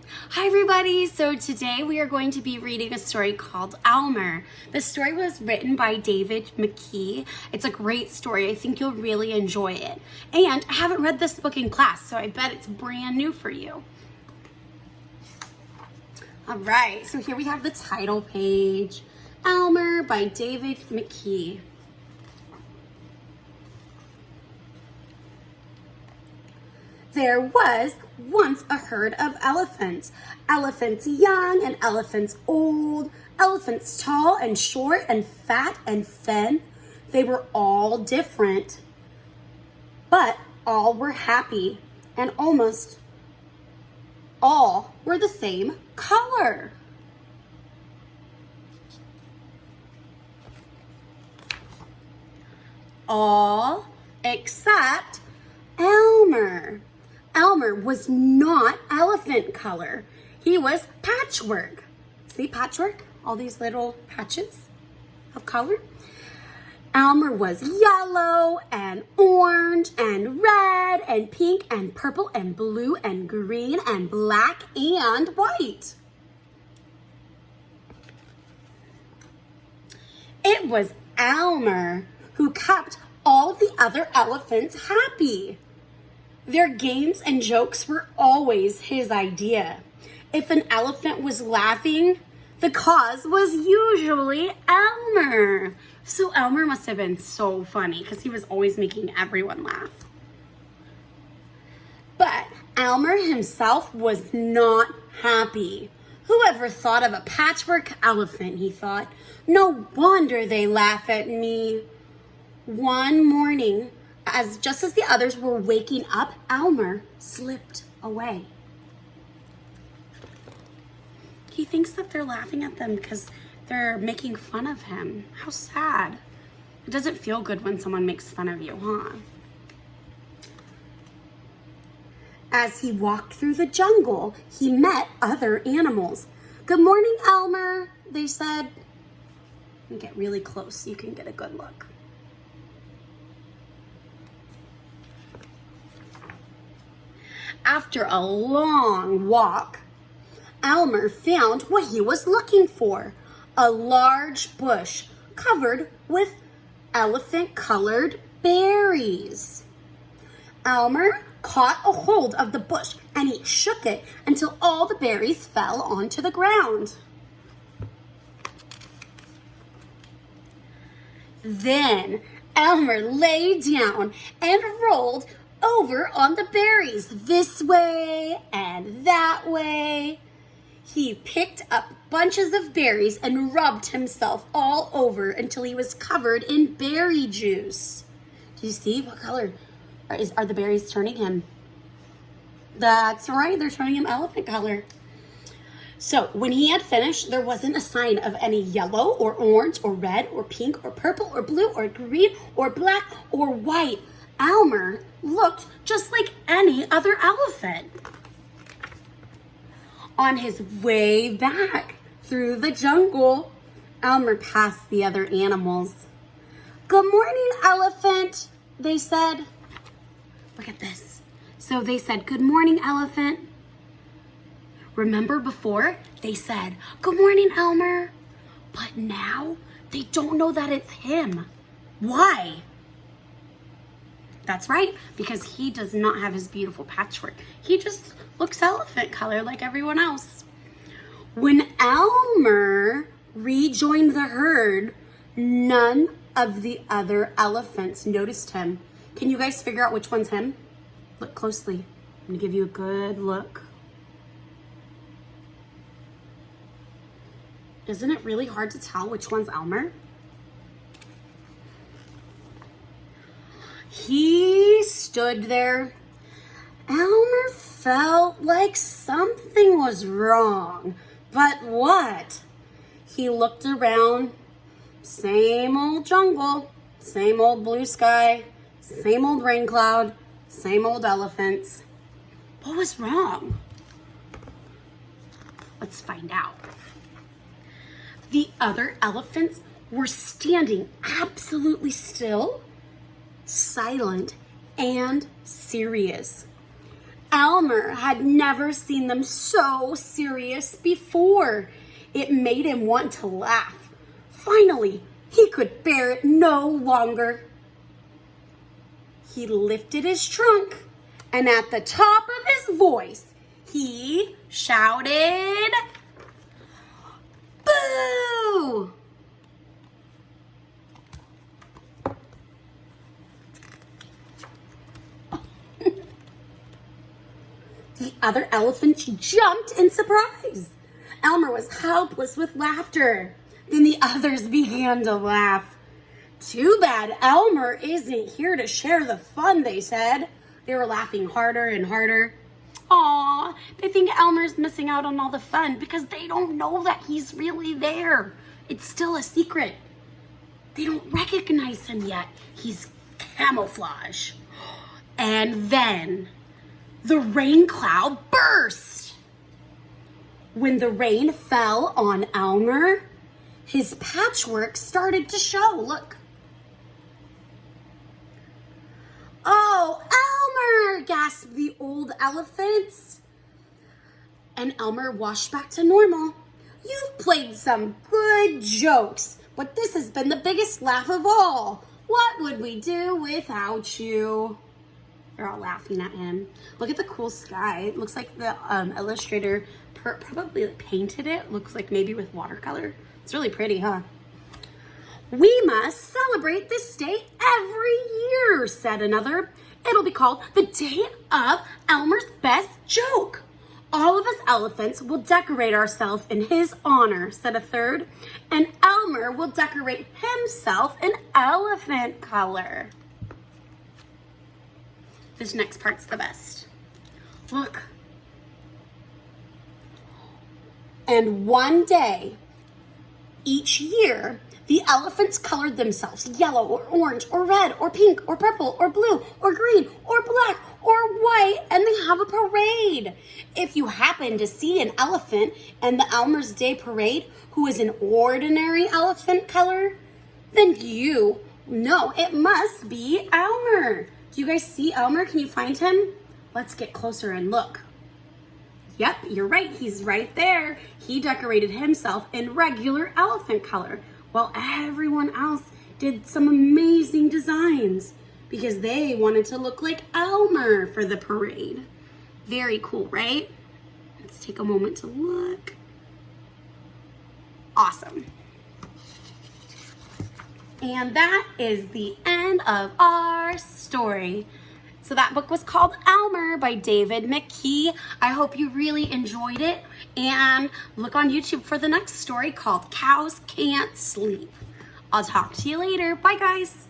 Hi everybody! So today we are going to be reading a story called Elmer. The story was written by David McKee. It's a great story. I think you'll really enjoy it. And I haven't read this book in class, so I bet it's brand new for you. All right, so here we have the title page. Elmer by David McKee. There was once a herd of elephants. Elephants young and elephants old. Elephants tall and short and fat and thin. They were all different, but all were happy, and almost all were the same color. All except Elmer. Elmer was not elephant color. He was patchwork. See patchwork? All these little patches of color. Elmer was yellow and orange and red and pink and purple and blue and green and black and white. It was Elmer who kept all the other elephants happy. Their games and jokes were always his idea. If an elephant was laughing, the cause was usually Elmer. So Elmer must have been so funny because he was always making everyone laugh. But Elmer himself was not happy. Whoever thought of a patchwork elephant, he thought. No wonder they laugh at me. One morning, just as the others were waking up, Elmer slipped away. He thinks that they're laughing at them because they're making fun of him. How sad. It doesn't feel good when someone makes fun of you, huh? As he walked through the jungle, he met other animals. "Good morning, Elmer," they said. Let me get really close so you can get a good look. After a long walk, Elmer found what he was looking for, a large bush covered with elephant-colored berries. Elmer caught a hold of the bush and he shook it until all the berries fell onto the ground. Then Elmer lay down and rolled over on the berries, this way and that way. He picked up bunches of berries and rubbed himself all over until he was covered in berry juice. Do you see what color are the berries turning him? That's right, they're turning him elephant color. So when he had finished, there wasn't a sign of any yellow or orange or red or pink or purple or blue or green or black or white. Elmer looked just like any other elephant. On his way back through the jungle, Elmer passed the other animals. "Good morning, elephant," they said. Look at this. So they said, "Good morning, elephant." Remember before they said, "Good morning, Elmer." But now they don't know that it's him. Why? That's right, because he does not have his beautiful patchwork. He just looks elephant color like everyone else. When Elmer rejoined the herd, none of the other elephants noticed him. Can you guys figure out which one's him? Look closely. I'm gonna give you a good look. Isn't it really hard to tell which one's Elmer? He stood there. Elmer felt like something was wrong. But what? He looked around. Same old jungle, same old blue sky, same old rain cloud, same old elephants. What was wrong? Let's find out. The other elephants were standing absolutely still, silent, and serious. Elmer had never seen them so serious before. It made him want to laugh. Finally, he could bear it no longer. He lifted his trunk, and at the top of his voice, he shouted, "Boo!" The other elephants jumped in surprise. Elmer was helpless with laughter. Then the others began to laugh. "Too bad Elmer isn't here to share the fun," they said. They were laughing harder and harder. Aw, they think Elmer's missing out on all the fun because they don't know that he's really there. It's still a secret. They don't recognize him yet. He's camouflage. And then the rain cloud burst. When the rain fell on Elmer, his patchwork started to show. Look. "Oh, Elmer!" gasped the old elephants. And Elmer washed back to normal. "You've played some good jokes, but this has been the biggest laugh of all. What would we do without you?" They're all laughing at him. Look at the cool sky. It looks like the illustrator probably painted it. Looks like maybe with watercolor. It's really pretty, huh? "We must celebrate this day every year," said another. "It'll be called the Day of Elmer's Best Joke. All of us elephants will decorate ourselves in his honor," said a third. "And Elmer will decorate himself in elephant color." This next part's the best. Look. "And one day, each year, the elephants colored themselves yellow or orange or red or pink or purple or blue or green or black or white, and they have a parade. If you happen to see an elephant in the Elmer's Day Parade who is an ordinary elephant color, then you know it must be Elmer." Do you guys see Elmer? Can you find him? Let's get closer and look. Yep, you're right. He's right there. He decorated himself in regular elephant color, while everyone else did some amazing designs because they wanted to look like Elmer for the parade. Very cool, right? Let's take a moment to look. Awesome. And that is the end of our story. So that book was called Elmer by David McKee. I hope you really enjoyed it. And look on YouTube for the next story called Cows Can't Sleep. I'll talk to you later. Bye, guys.